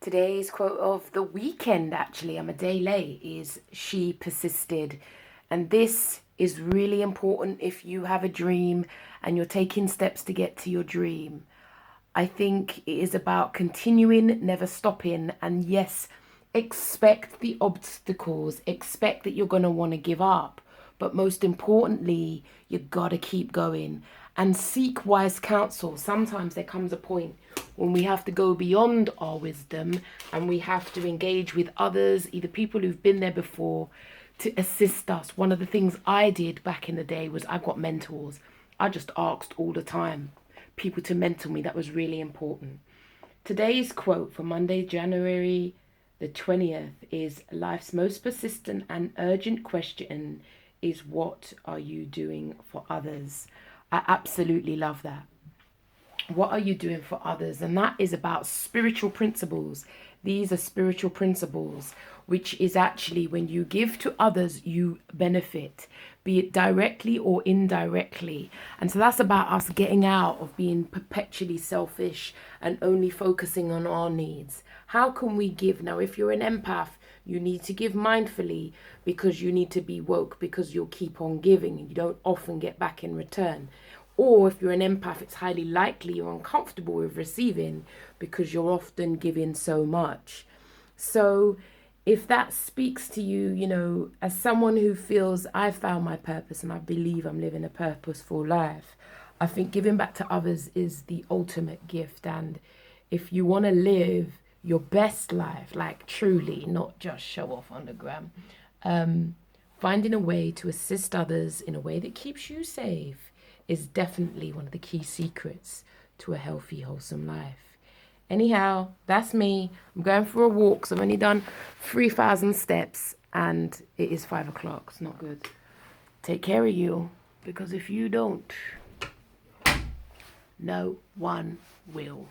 Today's quote of the weekend, actually, I'm a day late, is "She persisted." And this is really important if you have a dream and you're taking steps to get to your dream. I think it is about continuing, never stopping. And yes, expect the obstacles, expect that you're going to want to give up. But most importantly, you got to keep going and seek wise counsel. Sometimes there comes a point when we have to go beyond our wisdom and we have to engage with others, either people who've been there before, to assist us. One of the things I did back in the day was I got mentors. I just asked all the time people to mentor me. That was really important. Today's quote for Monday, January the 20th is: life's most persistent and urgent question is, what are you doing for others? I absolutely love that. What are you doing for others? And that is about spiritual principles. These are spiritual principles, which is actually when you give to others, you benefit, be it directly or indirectly. And so that's about us getting out of being perpetually selfish and only focusing on our needs. How can we give? Now, if you're an empath, you need to give mindfully because you need to be woke, because you'll keep on giving and you don't often get back in return. Or if you're an empath, it's highly likely you're uncomfortable with receiving because you're often giving so much. So if that speaks to you, you know, as someone who feels I've found my purpose and I believe I'm living a purposeful life, I think giving back to others is the ultimate gift. And if you want to live your best life, like truly, not just show off on the gram, finding a way to assist others in a way that keeps you safe is definitely one of the key secrets to a healthy, wholesome life. Anyhow, that's me. I'm going for a walk, so I've only done 3,000 steps and it is 5 o'clock. It's not good. Take care of you, because if you don't, no one will.